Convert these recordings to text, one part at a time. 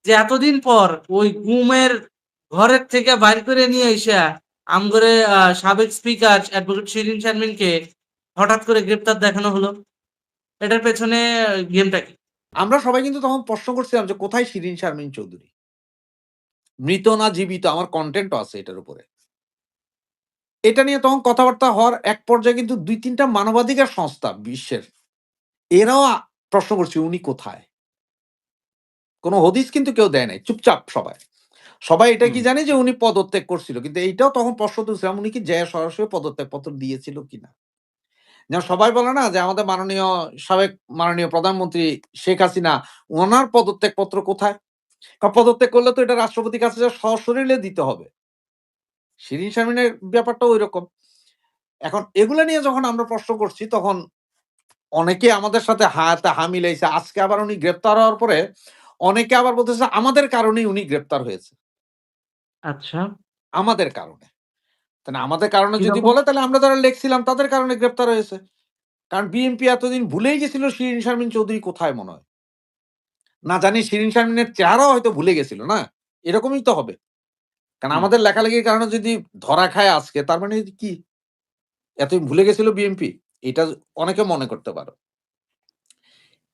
যে এতদিন পর ওই গুমের ঘরের থেকে বাইর করে নিয়ে আইসা আমগরে সাবেক স্পিকার অ্যাডভোকেট শিরীন শারমিনকে হঠাৎ করে গ্রেপ্তার দেখানো হলো। এটার পেছনে গেমটা কি? আমরা সবাই কিন্তু তখন প্রশ্ন করছিলাম যে কোথায় শিরীন শারমিন চৌধুরী? মৃত না জীবিত? আমার কনটেন্ট ও আছে এটার উপরে। এটা নিয়ে তখন কথাবার্তা হওয়ার এক পর্যায়ে কিন্তু ২-৩ টা মানবাধিকার সংস্থা বিশ্বের, এরাও প্রশ্ন করছে উনি কোথায়? কোন হদিস কিন্তু কেউ দেয় নাই। চুপচাপ সবাই। সবাই এটা হুম, কি জানে যে উনি পদত্যাগ করছিল। কিন্তু এইটাও তখন প্রশ্ন তুলছিলাম উনি কি যেয়ে সরাসরি পদত্যাগপত্র দিয়েছিল কিনা? যেমন সবাই বলে না যে আমাদের সাবেক মাননীয় প্রধানমন্ত্রী শেখ হাসিনা উনার পদত্যাগপত্র কোথায়? পদত্যাগ করলে তো এটা রাষ্ট্রপতির কাছে সশরীরে দিতে হবে। শিরীন শারমিনের ব্যাপারটাও ঐরকম। এখন এগুলা নিয়ে যখন আমরা প্রশ্ন করছি তখন অনেকে আমাদের সাথে হাতে হা মিলাইছে। আজকে আবার উনি গ্রেপ্তার হওয়ার পরে অনেকে আবার বলতেছে আমাদের কারণেই উনি গ্রেপ্তার হয়েছে। আচ্ছা। আমাদের কারণে। তাহলে আমাদের কারণে যদি কিরকম? বলে তাহলে আমরা যারা লেখছিলাম তাদের কারণে গ্রেপ্তার হয়েছে। কারণ বিএনপি এতদিন ভুলেই গেছিল শিরীন শারমিন চৌধুরী কোথায় মনে হয়। না জানি শিরীন শারমিনের চেহারাও হয়তো ভুলে গেছিল না? এরকমই তো হবে। কারণ হুম, আমাদের লেখালেখির কারণে যদি ধরা খায় আজকে তার মানে কি? এতদিন ভুলে গেছিল বিএনপি? এটা অনেকে মনে করতে পারো।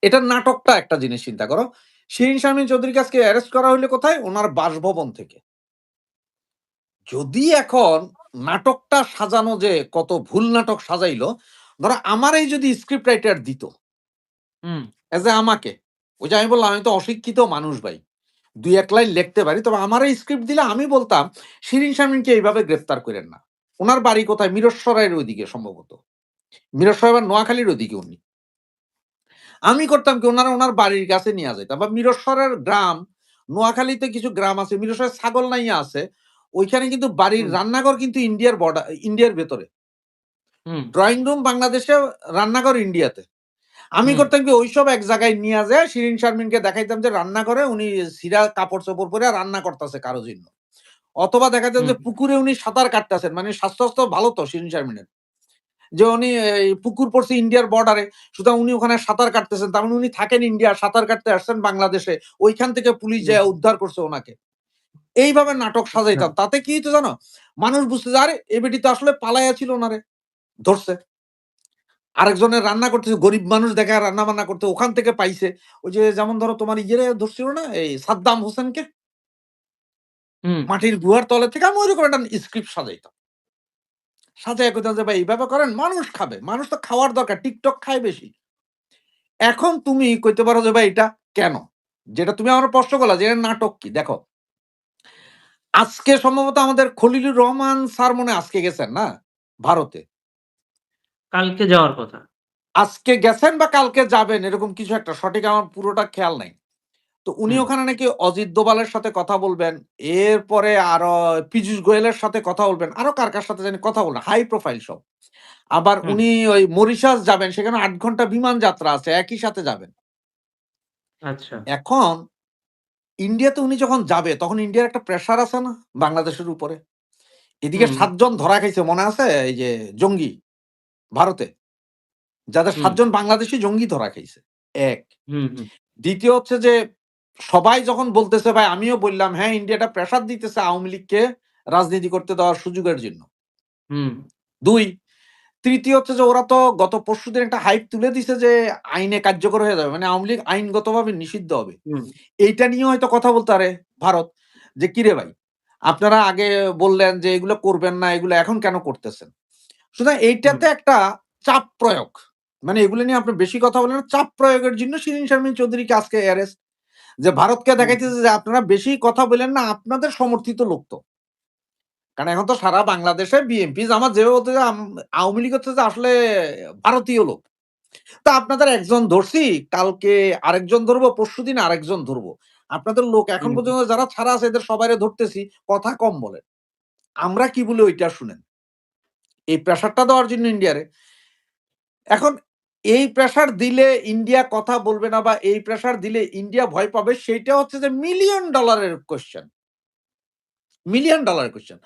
এটার নাটকটা একটা জিনিস চিন্তা করো। শিরীন শারমিন চৌধুরীকে আজকে অ্যারেস্ট করা হইলো কোথায়? উনার বাসভবন থেকে। যদি এখন নাটকটা সাজানো যে কত ভুল নাটক সাজাইলো, ধরো আমারই যদি স্ক্রিপ্ট রাইটার দিত, হুম, এজ এ আমাকে, ওই যে আমি বললাম আমি তো অশিক্ষিত মানুষ ভাই। ২-১ লাইন লিখতে পারি। তবে আমারই স্ক্রিপ্ট দিলে আমি বলতাম, "শিরীন শারমিনকে এইভাবে গ্রেফতার কইরেন না।" উনার বাড়ি কোথায়? মিরসরাইয়ের ওইদিকে সম্ভবত। মিরসরাই বা নোয়াখালীর ওদিকে উনি। আমি করতাম কি উনারা উনার বাড়ির কাছে নিয়া যাইতাম বা মিরসরের গ্রাম, নোয়াখালীতে কিছু গ্রাম আছে, মিরসরের ছাগলনাইয়া আছে। ওইখানে কিন্তু বাড়ির হুম, রান্নাঘর কিন্তু ইন্ডিয়ার ভেতরে। হুম, ড্রইং রুম বাংলাদেশে, রান্নাঘর ইন্ডিয়াতে। আমি হুম, করতাম কি ঐসব এক জায়গায় নিয়া যায়া শিরীন শারমিনকে দেখাইতাম যে রান্নাঘরে উনি ছিঁড়া কাপড়-চোপড় পইরা রান্না করতাছে কারো জন্য। অথবা দেখাইতাম হুম, যে পুকুরে উনি সাঁতার কাটতাছেন। মানে স্বাস্থ্য-টাস্থ্য ভালো তো শিরীন শারমিনের। যে উনি এই পুকুর পড়ছে ইন্ডিয়ার বর্ডারে। সুতরাং উনি ওখানে সাঁতার কাটতেছেন। তার মানে উনি থাকেন ইন্ডিয়া, সাঁতার কাটতে আসছেন বাংলাদেশে। ওইখান থেকে পুলিশ হুম, যায়া উদ্ধার করছে উনাকে। এইভাবে নাটক আচ্ছা। সাজাইতাম। তাতে কি হইতো জানো? মানুষ বুঝছে যে আরে এ বেটি তো আসলে পালাইয়া ছিল উনারে। ধরছে। আরেকজনের রান্না করতেছে, গরিব মানুষ দেখায় রান্না-বান্না করতে ওখান থেকে পাইছে। ওই যে যেমন ধরো তোমার ইয়েরে ধরছিল না? এই সাদ্দাম হোসেনকে? হুম, মাটির গুহার তলে থেকে আমি ঐরকম একটা স্ক্রিপ্ট সাজাইতাম। সাজাইয়া কইতাম যে ভাই এইভাবে করেন মানুষ খাবে। মানুষ তো খাওয়ার দরকার। টিকটক খায় বেশি। এখন তুমি কইতে পারো যে ভাই এটা কেন? যেটা তুমি আমারে প্রশ্ন করলা যে এর নাটক কি? দেখো, আজকে সম্ভবত আমাদের খলিলুর রহমান স্যার মনে হয় আজকে গেছেন না? ভারতে। কালকে যাওয়ার কথা। আজকে গেছেন বা কালকে যাবেন এরকম কিছু একটা সঠিক আমার পুরোটা খেয়াল নাই। তো উনি হুম, ওখানে নাকি অজিত দোভালের সাথে কথা বলবেন। এরপরে আরো পীযূষ গোয়েলের সাথে কথা বলবেন। আরো কার সাথে জানি কথা বলবেন। হাই প্রোফাইল সব। আবার হুম, উনি ওই মরিশাস যাবেন সেখানে ৮ ঘন্টা বিমান যাত্রা আছে। একই সাথে যাবেন। আচ্ছা। এখন ইন্ডিয়াতে উনি যখন যাবে তখন ইন্ডিয়ার একটা প্রেশার আছে না বাংলাদেশের উপরে? এদিকে হুম, ৭ জন ধরা খাইছে মনে আছে? এই যে জঙ্গি ভারতে। যাদের হুম, ৭ জন বাংলাদেশী জঙ্গি ধরা খাইছে। ১। হুম, হুম, ২য় হচ্ছে যে সবাই যখন বলতেছে ভাই আমিও বললাম হ্যাঁ, ইন্ডিয়াটা প্রেশার দিতেছে আওয়ামী লীগকে রাজনীতি করতে দেওয়ার সুযোগের জন্য। হুম, ২, ৩য় হচ্ছে যে ওরা তো গত পরশুদিন একটা হাইপ তুলে দিছে যে আইনে কার্যকর হয়ে যাবে। মানে আওয়ামী লীগ আইনগতভাবে নিষিদ্ধ হবে। হুম, এইটা নিয়েও হয়তো কথা বলতে পারে ভারত যে, "কিরে ভাই, আপনারা আগে বললেন যে এগুলো করবেন না, এগুলো এখন কেন করতেছেন?" সুতরাং হুম, এইটাতে একটা চাপ প্রয়োগ। মানে এগুলো নিয়ে আপনি বেশি কথা বলেন না। চাপ প্রয়োগের জন্য শিরীন শারমিন চৌধুরীকে আজকে অ্যারেস্ট। যে ভারতকে হুম, দেখাইতেছে যে আপনারা বেশি কথা বইলেন না, আপনাদের সমর্থিত লোক তো। কারণ এখন তো সারা বাংলাদেশে বিএনপি, জামাত যেভাবে বলতেছে আওয়ামী লীগ হচ্ছে যে আসলে ভারতীয় লোক। তো আপনাদের একজন ধরছি, কালকে আরেকজন ধরবো, পরশুদিন আরেকজন ধরবো। আপনাদের লোক এখন হুম, পর্যন্ত যারা ছাড়া আছে এদের সবাইরে ধরতেছি, কথা কম বলেন। আমরা কি বলি ঐটা শুনেন। এই প্রেশারটা দেওয়ার জন্য ইন্ডিয়ারে। এখন এই প্রেশার দিলে ইন্ডিয়া কথা বলবে না বা এই প্রেশার দিলে ইন্ডিয়া ভয় পাবে সেইটা হচ্ছে যে মিলিয়ন ডলারের কোয়েশ্চেন। মিলিয়ন ডলারের কোয়েশ্চেন।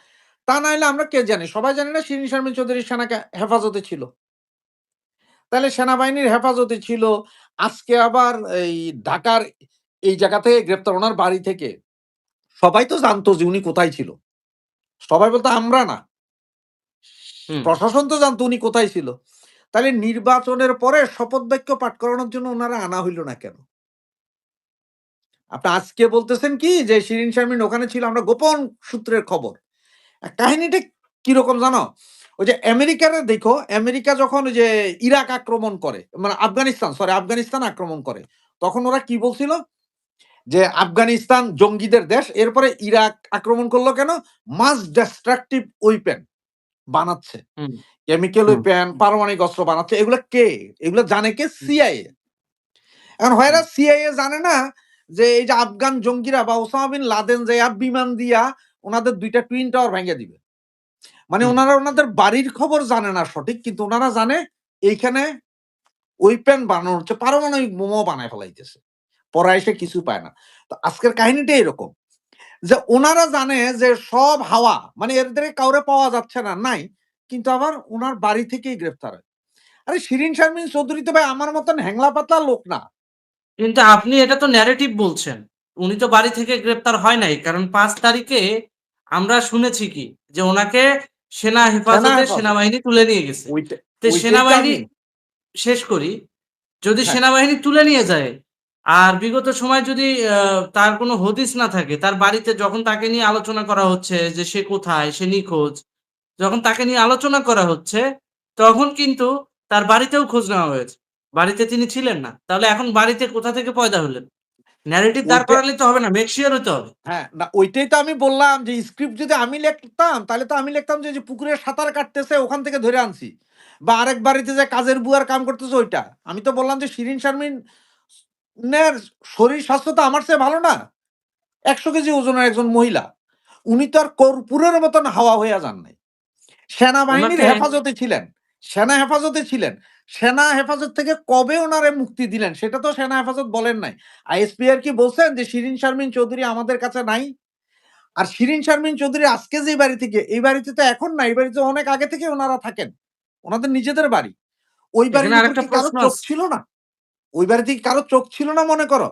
তা না হইলে আমরা কে জানি? সবাই জানি না শিরীন শারমিন চৌধুরী সেনাকে হেফাজতে ছিল। তাইলে সেনাবাহিনীর হেফাজতে ছিল। আজকে আবার এই ঢাকার এই জায়গা থেকে গ্রেপ্তার, ওনার বাড়ি থেকে। সবাই তো জানতো যে উনি কোথায় ছিল। সবাই বলতো আমরা না। হুম। প্রশাসন তো জানতো উনি কোথায় ছিল। তাহলে নির্বাচনের পরে শপথ বাক্য পাঠ করানোর জন্য উনারা আনা হইল না কেন? আপনি আজকে বলতেছেন কি যে শিরীন শারমিন ওখানে ছিল, আমরা গোপন সূত্রের খবর। কাহিনীটা কিরকম জানো? ওই যে আমেরিকারে দেখো, আমেরিকা যখন ওই যে ইরাক আক্রমণ করে, মানে আফগানিস্তান আক্রমণ করে, তখন ওরা কি বলছিল? যে আফগানিস্তান জঙ্গিদের দেশ, এরপরে ইরাক আক্রমণ করলো কেন? মাস ডিস্ট্রাকটিভ ওয়েপন বানাচ্ছে। হুম, কেমিক্যাল ওয়েপন, পারমাণবিক অস্ত্র বানাচ্ছে। এগুলা কে? এগুলা জানে কে? হুম, সিআইএ। এখন হুম, হয়রা সিআইএ জানে না যে এই যে আফগান জঙ্গিরা বা ওসামা বিন লাদেন যাইয়া বিমান দিয়া উনাদের ২ টা টুইন টাওয়ার ভেঙে দিবে। মানে হুম। উনারা উনাদের বাড়ির খবর জানে না সঠিক, কিন্তু উনারা জানে এইখানে ওয়েপন বানানো হচ্ছে, পারমাণবিক বোমাও বানায় ফেলাইতেছে। পরে এসে কিছু পায় না। তো আজকের কাহিনীটা এরকম যে উনারা জানে যে সব হাওয়া, মানে এদের কাউরে পাওয়া যাচ্ছে না, নাই। কিন্তু আবার উনার বাড়ি থেকেই গ্রেফতার হয়। আরে শিরীন শারমিন চৌধুরী তো ভাই আমার মতন হ্যাংলা পাতলা লোক না। কিন্তু আপনি এটা তো ন্যারেটিভ বলছেন। উনি তো বাড়ি থেকে গ্রেপ্তার হয় নাই। কারণ ৫ তারিখে আমরা শুনেছি কি? যে ওনাকে সেনা সেনা হেফাজতে হেফাজত। সেনাবাহিনী তুলে নিয়ে গেছে। ওইটা তো ওইটাই তো সেনাবাহিনী আমি। শেষ করি। যদি হ্যাঁ, সেনাবাহিনী তুলে নিয়ে যায়, আর বিগত সময় যদি তার কোনো হদিস না থাকে, তার বাড়িতে যখন তাকে নিয়ে আলোচনা করা হচ্ছে যে সে কোথায়? সে নিখোঁজ। যখন তাকে নিয়ে আলোচনা করা হচ্ছে, তখন কিন্তু তার বাড়িতেও খোঁজ নেওয়া হয়েছে। বাড়িতে তিনি ছিলেন না। তাহলে এখন বাড়িতে কোথা থেকে পয়দা হলেন? ন্যারেটিভ দাঁড় ওইটা করালেই তো হবে না। মেক সিউর হইতে হবে। হ্যাঁ, না ওইটাই তো আমি বললাম যে স্ক্রিপ্ট যদি আমি লিখতাম তাহলে তো আমি লিখতাম যে পুকুরে সাঁতার কাটতেছে ওখান থেকে ধরে আনছি। বা আরেক বাড়িতে যে কাজের বুয়ার কাম করতেছে ওইটা। আমি তো বললাম যে শিরীন শারমিন নের শরীর স্বাস্থ্য তো আমার চেয়ে ভালো না। ১০০ কেজি ওজনের একজন মহিলা। উনি তো আর কর্পূরের মতন হাওয়া হইয়া যান নাই। সেনাবাহিনীর উনাকে হেফাজতে ছিলেন। সেনা হেফাজতে ছিলেন। সেনা হেফাজত থেকে কবে উনারে মুক্তি দিলেন সেটা তো সেনা হেফাজত বলেন নাই। আইএসপিআর কি বলছেন যে শিরীন শারমিন চৌধুরী আমাদের কাছে নাই? আর শিরীন শারমিন চৌধুরী আজকে যে বাড়ি থেকে, এই বাড়িতে তো এখন না, এই বাড়িতে অনেক আগে থেকে উনারা থাকেন। উনাদের নিজেদের বাড়ি। ওই এখানে বাড়ির উপর আরেকটা কি কারো প্রশ্ন চোখ আছে। ছিল না? ওই বাড়িতে কি কারো চোখ ছিল না মনে করো?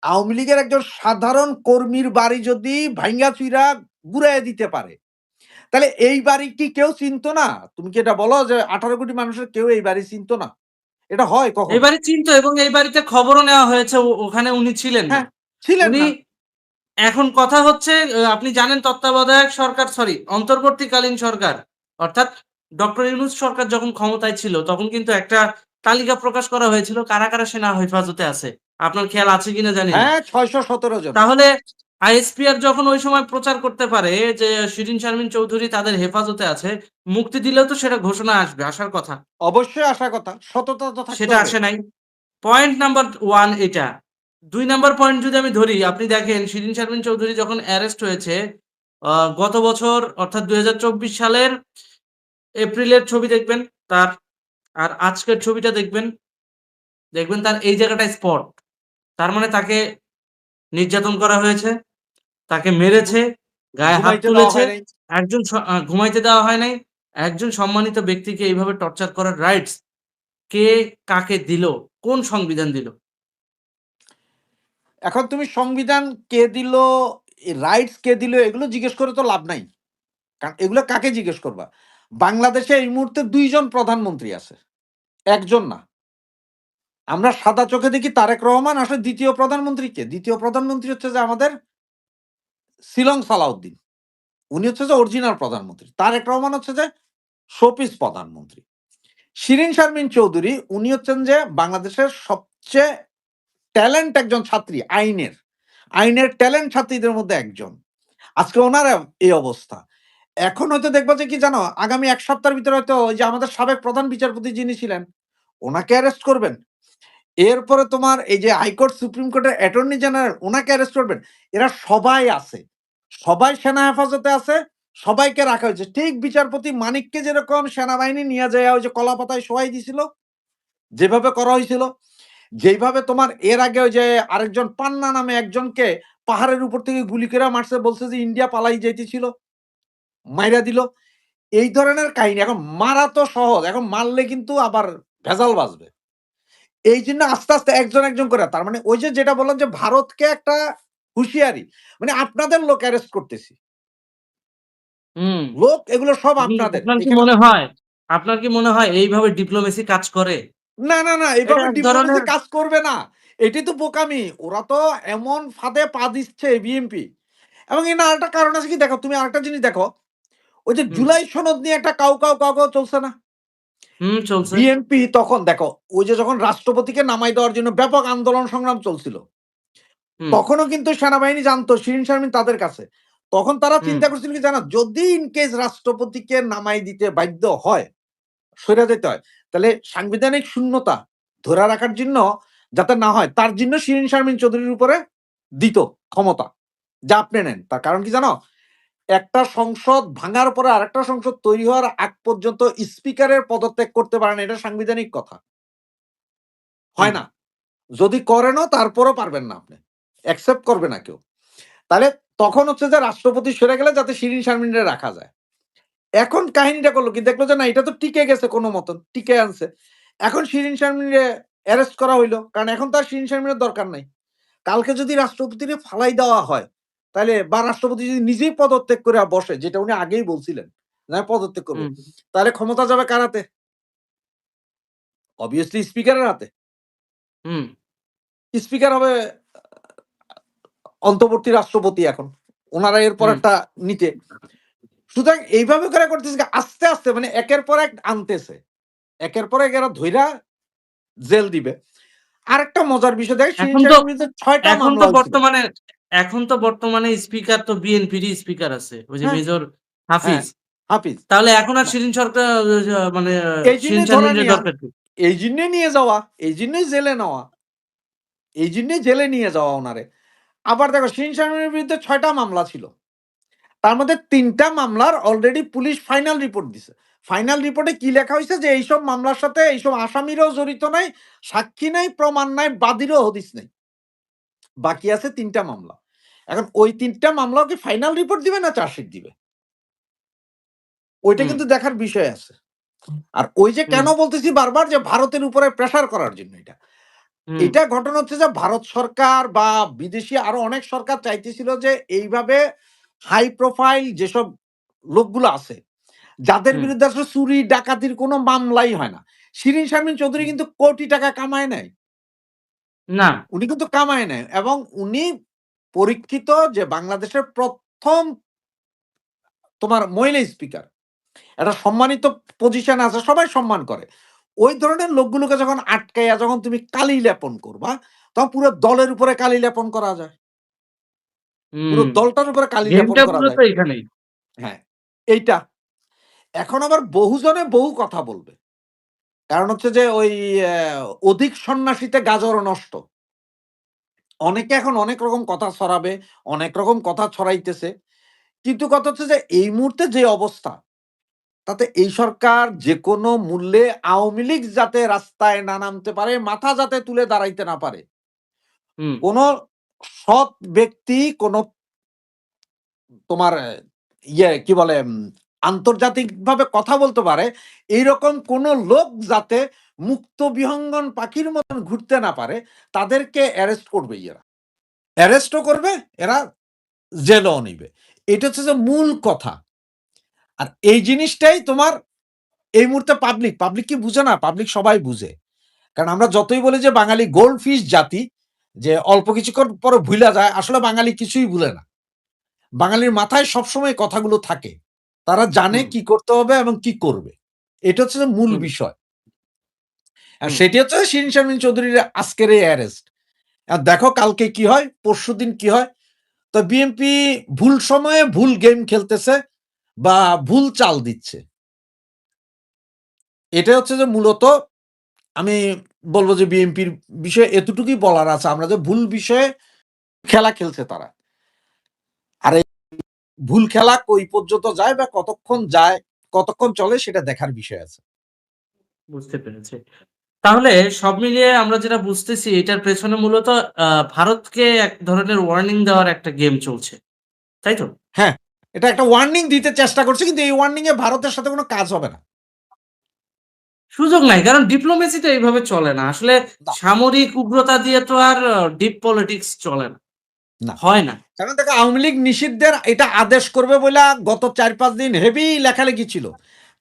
আওয়ামী লীগের একজন সাধারণ কর্মীর বাড়ি যদি ভাইঙ্গা চুইরা গুড়াইয়া দিতে পারে, তাহলে এই বাড়ি কি কেউ চিনতো না? তুমি কি এটা বলো যে ১৮ কোটি মানুষের কেউ এই বাড়ি চিনতো না? এটা হয় এই কখনো? বাড়ি চিনতো এবং এই বাড়িতে খবরও নেওয়া হয়েছে ওখানে উনি ছিলেন না। হ্যাঁ, ছিলেন উনি না। এখন কথা হচ্ছে আপনি জানেন তত্ত্বাবধায়ক সরকার সরি অন্তর্বর্তীকালীন সরকার অর্থাৎ ডক্টর ইউনূস সরকার যখন ক্ষমতায় ছিল তখন কিন্তু একটা তালিকা প্রকাশ করা হয়েছিল কারা সেনা হেফাজতে আছে। আপনার খেয়াল আছে কিনা জানি না। হ্যাঁ, ৬১৭ জন। তাহলে আইএসপিআর যখন ওই সময় প্রচার করতে পারে যে শিরীন শারমিন চৌধুরী তাদের হেফাজতে আছে, মুক্তি দিলেও তো সেটা ঘোষণা আসবে, আসার কথা। অবশ্যই আসার কথা। সততা তো থাকতে সেটা হবে। আসে নাই। পয়েন্ট নাম্বার 1 এটা। ২ নাম্বার পয়েন্ট যদি আমি ধরি, আপনি দেখেন শিরীন শারমিন চৌধুরী যখন অ্যারেস্ট হয়েছে, আ গত বছর অর্থাৎ ২০২৪ সালের এপ্রিলের ছবি দেখবেন তার, আর আজকের ছবিটা দেখবেন, দেখবেন তার এই জায়গাটায় স্পট। তার মানে তাকে নির্যাতন করা হয়েছে, তাকে ঘু মেরেছে, গায়ে হাত ঘুমাইতে দেওয়া তুলেছে। হয় নাই। একজন ঘুমাইতে দেওয়া হয় নাই। একজন সম্মানিত ব্যক্তিকে এইভাবে টর্চার করার রাইটস কে কাকে দিল? কোন সংবিধান দিল? এখন তুমি সংবিধান কে দিল, রাইটস কে দিল এগুলো জিজ্ঞেস করে তো লাভ নাই। এগুলো কাকে জিজ্ঞেস করবা? বাংলাদেশে এই মুহূর্তে ২ জন প্রধানমন্ত্রী আছে। ১ জন না। আমরা সাদা চোখে দেখি তারেক রহমান, আসলে ২য় প্রধানমন্ত্রী কে? ২য় প্রধানমন্ত্রী হচ্ছে যে আমাদের শিলং সালাউদ্দিন। উনি হচ্ছে যে অরিজিনাল প্রধানমন্ত্রী। তারেক রহমান হচ্ছে যে শোপিস প্রধানমন্ত্রী। শিরীন শারমিন চৌধুরী উনি হচ্ছেন যে বাংলাদেশের সবচেয়ে ট্যালেন্ট একজন ছাত্রী আইনের। আইনের ট্যালেন্ট ছাত্রীদের মধ্যে একজন। আজকে উনার এই অবস্থা। এখন হয়তো দেখবা যে কি জানো? আগামী ১ সপ্তাহের ভিতরে হয়তো ওই যে আমাদের সাবেক প্রধান বিচারপতি যিনি ছিলেন, উনাকে অ্যারেস্ট করবেন। এরপরে তোমার এই যে হাইকোর্ট, সুপ্রিম কোর্টের অ্যাটর্নি জেনারেল উনাকে অ্যারেস্ট করবেন। এরা সবাই আছে। সবাই সেনা হেফাজতে আছে। সবাইকে রাখা হয়েছে। ঠিক বিচারপতি মানিককে যেরকম সেনাবাহিনী নিয়ে যাইয়া ওই যে কলাপাতায় শোয়াই দিছিল, যেভাবে করা হয়েছিল, যেইভাবে তোমার এর আগে ওই যে আরেকজন পান্না নামে একজনকে পাহাড়ের উপর থেকে গুলি করে মারছে, বলছে যে ইন্ডিয়া পালাই যাইতেছিল, মাইরা দিল। এই ধরনের কাহিনী। এখন মারা তো সহজ। এখন মারলে কিন্তু আবার ভেজাল বাজবে। এই জন্য আস্তে, আস্তে একজন, একজন করে তার মানে ওই যে যেটা বললাম যে ভারতকে একটা হুঁশিয়ারি। মানে আপনাদের লোক অ্যারেস্ট করতেছি। হুম। লোক এগুলো সব আপনাদের। আপনার কি এখানে মনে হয় আপনার কি মনে হয় এইভাবে ডিপ্লোমেসি কাজ করে? না, না, না এটা এভাবে এক ডিপ্লোমেসি ধরনের কাজ করবে না। এটি তো বোকামি। ওরা তো এমন ফাঁদে পা দিচ্ছে বিএনপি। এবং এর আরেকটা কারণ আছে কি দেখো, তুমি আরেকটা জিনিস দেখো। ওই যে হুম, জুলাই সনদ নিয়ে একটা কাউ চলছে না? হুম চলছে। বিএনপি তখন দেখো, ওই যে যখন রাষ্ট্রপতিকে নামায় দেওয়ার জন্য ব্যাপক আন্দোলন সংগ্রাম চলছিল। হুম, তখনও কিন্তু সেনাবাহিনী জানতো শিরীন শারমিন তাদের কাছে। তখন তারা হুম, চিন্তা করছিল কি জানো? যদি ইন কেস রাষ্ট্রপতিকে নামায় দিতে বাধ্য হয়, সইরা যেতে হয়, তাহলে সাংবিধানিক শূন্যতা ধরে রাখার জন্য যাতে না হয়, তার জন্য শিরীন শারমিন চৌধুরীর উপরে দিত ক্ষমতা। যা আপনি নেন। তার কারণ কি জানো? একটা সংসদ ভাঙার পরে আরেকটা সংসদ তৈরি হওয়ার আগ পর্যন্ত স্পিকারের পদত্যাগ করতে পারে না। এটা সাংবিধানিক কথা। হুম, হয় না। যদি করেনও তারপরও পারবেন না আপনি। অ্যাকসেপ্ট করবে না কেউ। তাহলে তখন হচ্ছে যে রাষ্ট্রপতি সরে গেলে যাতে শিরীন শারমিনরে রাখা যায়। এখন কাহিনীটা করলো কি দেখলো যে না এটা তো টিকে গেছে কোন মতন, টিকে আনছে। এখন শিরীন শারমিনরে অ্যারেস্ট করা হইলো। কারণ এখন তো আর শিরীন শারমিনের দরকার নাই। কালকে যদি রাষ্ট্রপতিরে ফালাই দেওয়া হয়, তাইলে বা রাষ্ট্রপতি যদি নিজেই পদত্যাগ করে বসে, যেটা উনি আগেই বলছিলেন, যে আমি পদত্যাগ করব। হুম, তাহলে ক্ষমতা যাবে কার হাতে? অবভিয়াসলি স্পিকারের হাতে। হুম, স্পিকার হবে অন্তর্বর্তী রাষ্ট্রপতি এখন। উনারা এরপর হুম, একটা নিতে। সুতরাং এইভাবে করে করতেছে কি আস্তে, আস্তে মানে একের পর এক আনতেছে। একের পর এক এরা ধইরা জেল দিবে। আরেকটা মজার বিষয় দেখেন শিরীন এখন তো শারমিনের বিরুদ্ধে ৬ টা এখন তো মামলা হইছিল। বর্তমানে এখন তো বর্তমানে স্পিকার তো বিএনপিরই স্পিকার আছে। ওই যে হ্যাঁ, মেজর হ্যাঁ, হাফিজ। হাফিজ। তাহলে এখন আর না, শিরীন সরকার মানে শিরীন এইজন্যই ধরা শারমিনের নেয়া, দরকার কি? এইজন্যই নিয়ে যাওয়া, এইজন্যই জেলে নেওয়া, এইজন্যই জেলে নিয়ে যাওয়া উনারে। আবার দেখো শিরীন শারমিনের বিরুদ্ধে ৬ টা মামলা ছিল। তার মধ্যে ৩ টা মামলার অলরেডি পুলিশ ফাইনাল রিপোর্ট দিছে। ফাইনাল রিপোর্টে কি লেখা হইছে যে এইসব মামলার সাথে এইসব আসামিরাও জড়িত নাই, সাক্ষী নাই, প্রমাণ নাই, বাদীরও হদিস নাই। বাকি আছে ৩ টা মামলা। এখন ওই ৩ টা মামলাও কি ফাইনাল রিপোর্ট দিবে না চার্জশিট দিবে? ওইটা হুম, কিন্তু দেখার বিষয় আছে। আর ওই যে হুম, কেন বলতেছি বারবার যে ভারতের উপরে প্রেশার করার জন্য এটা। হুম, এটা ঘটনা হচ্ছে যে ভারত সরকার বা বিদেশী আরো অনেক সরকার চাইতেছিল যে এইভাবে হাই প্রোফাইল যেসব লোকগুলো আছে, যাদের হুম। বিরুদ্ধে আসলে চুরি ডাকাতির কোনো মামলাই হয় না। শিরীন শারমিন চৌধুরী কিন্তু কোটি টাকা কামায় নাই। না। উনি কিন্তু কামায় নাই এবং উনি পরীক্ষিত যে বাংলাদেশের ১ম তোমার মহিলা স্পিকার। একটা সম্মানিত পজিশন আছে, সবাই সম্মান করে। ওই ধরনের লোকগুলোকে যখন আটকাইয়া যখন তুমি কালি লেপন করবা, তখন পুরো দলের উপরে কালি লেপন করা যায়। পুরো হুম। দলটার উপরে কালি লেপন গেমটা করা মূলত যায়। এখানেই। হ্যাঁ, এইটা। এখন আবার বহুজনে বহু কথা বলবে। কারণ হচ্ছে যে ওই অধিক সন্ন্যাসীতে গাজর নষ্ট। অনেকে এখন অনেক রকম কথা ছড়াবে, অনেক রকম কথা ছড়াইতেছে। কিন্তু কথা হচ্ছে যে এই মুহূর্তে যে অবস্থা, তাতে এই সরকার যেকোনো মূল্যে আওয়ামী লীগ যাতে রাস্তায় না নামতে পারে, মাথা যাতে তুলে দাঁড়াইতে না পারে। হুম, কোন সৎ ব্যক্তি কোন তোমার কি বলে আন্তর্জাতিকভাবে কথা বলতে পারে, এইরকম কোন লোক যাতে মুক্ত বিহঙ্গন পাখির মতন ঘুরতে না পারে, তাদেরকে অ্যারেস্ট করবে এরা। অ্যারেস্টও করবে, এরা জেলও নিবে। এটা হচ্ছে যে মূল কথা। আর এই জিনিসটাই তোমার এই মুহূর্তে পাবলিক কি বুঝে না? পাবলিক সবাই বুঝে। কারণ আমরা যতই বলি যে বাঙালি গোল্ড ফিশ জাতি, যে অল্প কিছুক্ষণ পরে ভুইলা যায়, আসলে বাঙালি কিছুই ভুলে না। বাঙালির মাথায় সবসময় কথাগুলো থাকে। তারা জানে হুম, কি করতে হবে এবং কি করবে। এটা হচ্ছে যে মূল হুম, বিষয়। আর হুম। সেটি হচ্ছে শিরীন শারমিন চৌধুরীর আজকের এই অ্যারেস্ট। আর দেখো কালকে কি হয়, পরশুদিন কি হয়। তো বিএনপি ভুল সময়ে ভুল গেম খেলতেছে বা ভুল চাল দিচ্ছে। এটা হচ্ছে যে মূলত আমি বলব যে বিএনপির বিষয়ে এতটুকুই বলার আছে। আমরা যে ভুল বিষয়ে খেলা খেলছে তারা। আর এই ভুল খেলা কই পর্যন্ত যায় বা কতক্ষণ যায়, কতক্ষণ চলে সেটা দেখার বিষয় আছে। বুঝতে পেরেছি। তাহলে সব মিলিয়ে আমরা যেটা বুঝতেছি এটার পেছনে মূলত ভারতকে এক ধরনের ওয়ার্নিং দেওয়ার একটা গেম চলছে। তাই তো? হ্যাঁ, এটা একটা ওয়ার্নিং দিতে চেষ্টা করছে কিন্তু এই ওয়ার্নিং এ ভারতের সাথে কোন কাজ হবে না। সুযোগ নাই। কারণ ডিপ্লোমেসি তো এইভাবে চলে না। আসলে না, সামরিক উগ্রতা দিয়ে তো আর ডিপ পলিটিক্স চলে না। না। হয় না। কারণ দেখো আওয়ামী লীগ নিষিদ্ধের এটা আদেশ করবে বইলা গত ৪-৫ দিন হেভি লেখালেখি ছিল।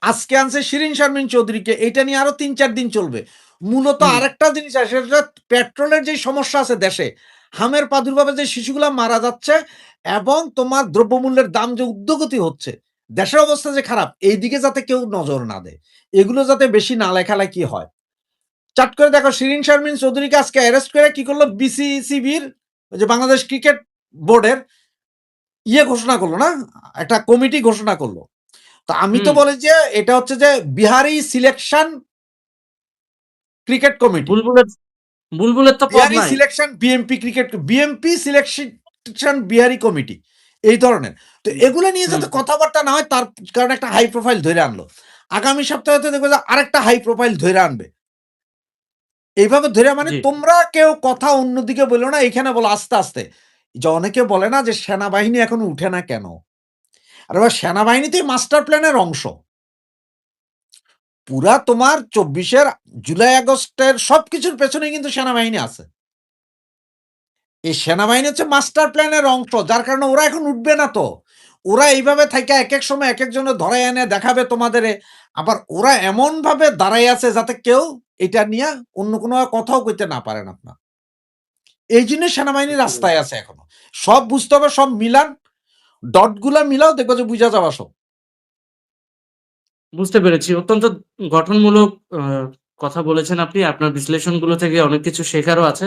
আজকে আনছে শিরীন শারমিন চৌধুরীকে, এইটা নিয়ে আরো ৩-৪ দিন চলবে। মূলত হুম, আরেকটা জিনিস আছে সেটা হচ্ছে পেট্রোলের যেই সমস্যা আছে দেশে, হামের প্রাদুর্ভাবে যে শিশুগুলা মারা যাচ্ছে এবং তোমার দ্রব্যমূল্যের দাম যে ঊর্ধ্বগতি হচ্ছে, দেশের অবস্থা যে খারাপ, এইদিকে যাতে কেউ নজর না দেয়। এগুলো যাতে বেশি না লেখালেখি হয়। চাট করে দেখো শিরীন শারমিন চৌধুরীকে আজকে অ্যারেস্ট করে কি করলো বিসিসিবির ওই যে বাংলাদেশ ক্রিকেট বোর্ডের ঘোষণা করলো না? একটা কমিটি ঘোষণা করলো। তো আমি তো হুম। বলি যে এটা হচ্ছে যে বিহারি সিলেকশন ক্রিকেট কমিটি। বুলবুলের বুলবুলের তো পদ বিহারি নাই। Selection BMP selection Bihari committee এই ধরনের। তো হুম, এগুলো নিয়ে হুম, যাতে কথাবার্তা না হয় তার কারণে একটা হাই প্রোফাইল ধরে আনলো। আগামী সপ্তাহে তো দেখবে যে আরেকটা হাই প্রোফাইল ধরে আনবে। এইভাবে ধরে মানে জি। তোমরা কেউ কথা অন্যদিকে বলো না, এখানে বলো আস্তে, আস্তে। যে অনেকে বলে না যে সেনাবাহিনী এখনো উঠে না কেন? আরে ভাই সেনাবাহিনীতেই মাস্টার প্ল্যানের অংশ। পুরা তোমার ২৪ এর জুলাই আগস্টের সবকিছুর পেছনেই কিন্তু সেনাবাহিনী আছে। এই সেনাবাহিনী হচ্ছে মাস্টার প্ল্যানের অংশ। যার কারণে ওরা এখন উঠবে না তো। ওরা এইভাবে থাইকা একেক সময় একেকজনের ধরায় এনে দেখাবে তোমাদেরে। আবার ওরা এমনভাবে দাঁড়ায় আছে যাতে কেউ এটা নিয়া অন্য কোনো কথাও কইতে না পারেন আপনার। এইজন্যই সেনাবাহিনী বুঝতে রাস্তায় পেরেছি। আছে এখনো। সব বুঝতে হবে, সব মিলান। ডট গুলা মিলাও দেখবা যে বুঝা যাবা সব। বুঝতে পেরেছি। অত্যন্ত গঠনমূলক কথা বলেছেন আপনি। আপনার বিশ্লেষণগুলো থেকে অনেক কিছু শেখারও আছে।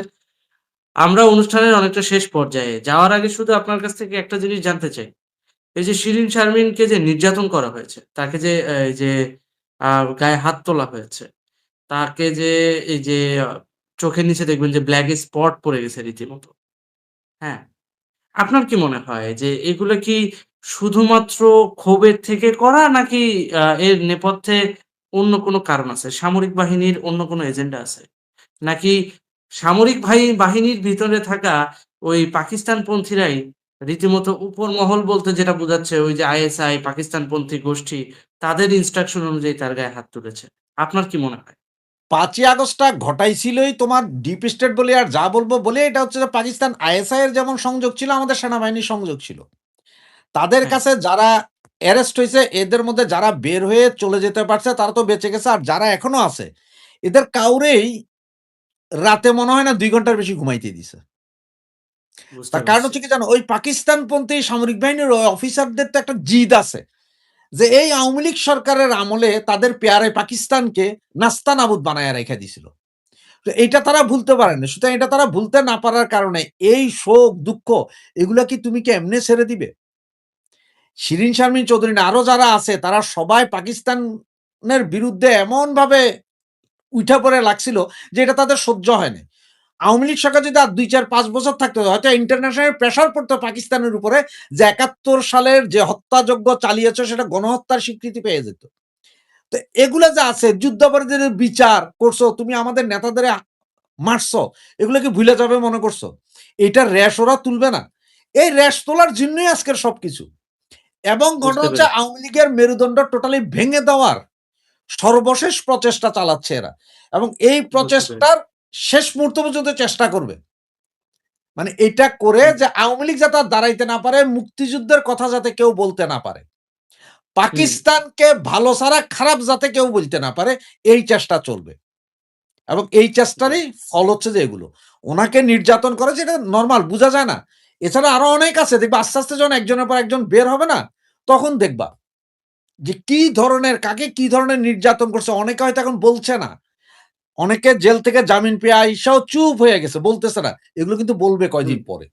আমরা অনুষ্ঠানের অনেকটা শেষ পর্যায়ে। যাওয়ার আগে শুধু আপনার কাছ থেকে একটা জিনিস জানতে চাই। এই যে শিরিন শারমিনকে যে নির্যাতন করা হয়েছে, তাকে যে এই যে আ গায়ে হাত তোলা হয়েছে, তাকে যে এই যে চোখের নিচে দেখবেন যে ব্লাক স্পট পড়ে গেছে রীতিমতো। হ্যাঁ? আপনার কি মনে হয় যে এগুলো কি শুধুমাত্র ক্ষোভের থেকে করা নাকি এর নেপথ্যে অন্য কোনো কারণ আছে? সামরিক বাহিনীর অন্য কোনো এজেন্ডা আছে? নাকি সামরিক বাহিনীর ভিতরে থাকা ওই পাকিস্তানপন্থীরাই রীতিমতো উপর মহল বলতে যেটা বোঝাচ্ছে ওই যে আইএসআই পাকিস্তানপন্থী গোষ্ঠী তাদের ইনস্ট্রাকশন অনুযায়ী তার গায়ে হাত তুলেছে। আপনার কি মনে হয়? ৫ই আগস্টটা ঘটাইছিলই তোমার ডিপ স্টেট বলে আর যা বলব বলে এটা হচ্ছে যে পাকিস্তান আইএসআই এর যেমন সংযোগ ছিল আমাদের সেনাবাহিনীর সংযোগ ছিল। তাদের হ্যাঁ, কাছে যারা অ্যারেস্ট হইছে এদের মধ্যে যারা বের হয়ে চলে যেতে পারছে তারা তো বেঁচে গেছে। আর যারা এখনো আছে এদের কাউরেই রাতে মনে হয় না ২ ঘন্টার বেশি ঘুমাইতে দিছে। বুঝতে তার কারণ পারছি। হচ্ছে কি জানো? ওই পাকিস্তানপন্থী সামরিক বাহিনীর ওই অফিসারদের তো একটা জিদ আছে। যে এই আওয়ামী লীগ সরকারের আমলে তাদের পেয়ারে পাকিস্তানকে নাস্তানাবুদ বানায়া রাইখা দিছিল। তো এইটা তারা ভুলতে পারে না। সুতরাং এটা তারা ভুলতে না পারার কারণে এই শোক, দুঃখ এগুলা কি এমনে ছেড়ে দিবে? শিরীন শারমিন চৌধুরী না আরো যারা আছে তারা সবাই পাকিস্তানের বিরুদ্ধে এমনভাবে উইঠা পড়ে লাগছিল যে এটা তাদের সহ্য হয় নাই। আওয়ামী লীগ সরকার যদি আর ২, ৪, ৫ বছর থাকতো হয়তো ইন্টারন্যাশনাল প্রেশার পড়তো পাকিস্তানের উপরে যে ৭১ সালের যে হত্যাযজ্ঞ চালিয়েছে সেটা গণহত্যার স্বীকৃতি পেয়ে যেত। তো এগুলা যা আছে যুদ্ধাপরাধীদের বিচার করছো, তুমি আমাদের নেতাদের মারছো, এগুলো কি ভুলে যাবে মনে করছো? এটার রেশ ওরা তুলবে না। এই রেশ তোলার জন্যই আজকের সবকিছু। এবং ঘটনা বুঝতে হচ্ছে পেরেছি, আওয়ামী লীগের মেরুদণ্ড টোটালি ভেঙে দেওয়ার সর্বশেষ প্রচেষ্টা চালাচ্ছে এরা। এবং এই বুঝতে পেরেছি। প্রচেষ্টার শেষ মুহূর্ত পর্যন্ত চেষ্টা করবে। মানে এটা করে হুম, যে আওয়ামী লীগ যাতে আর দাঁড়াইতে না পারে, মুক্তিযুদ্ধের কথা যাতে কেউ বলতে না পারে। হুম, পাকিস্তানকে ভালো ছাড়া খারাপ যাতে কেউ বলতে না পারে, এই চেষ্টা চলবে। এবং এই জি, চেষ্টারই ফল হচ্ছে যে এগুলো। উনাকে নির্যাতন করে যেটা নরমাল বুঝা যায় না। এছাড়া আরো অনেক আছে দেখবা আস্তে, আস্তে যখন একজনের পর একজন বের হবে না, তখন দেখবা যে কি ধরনের কাকে কি ধরনের নির্যাতন করছে অনেকে হয়তো এখন বলছে না। অনেকে জেল থেকে জামিন পেয়ে আইসাও চুপ হয়ে গেছে, বলতেছে না। এগুলো কিন্তু বলবে হুম। কয়দিন পরে।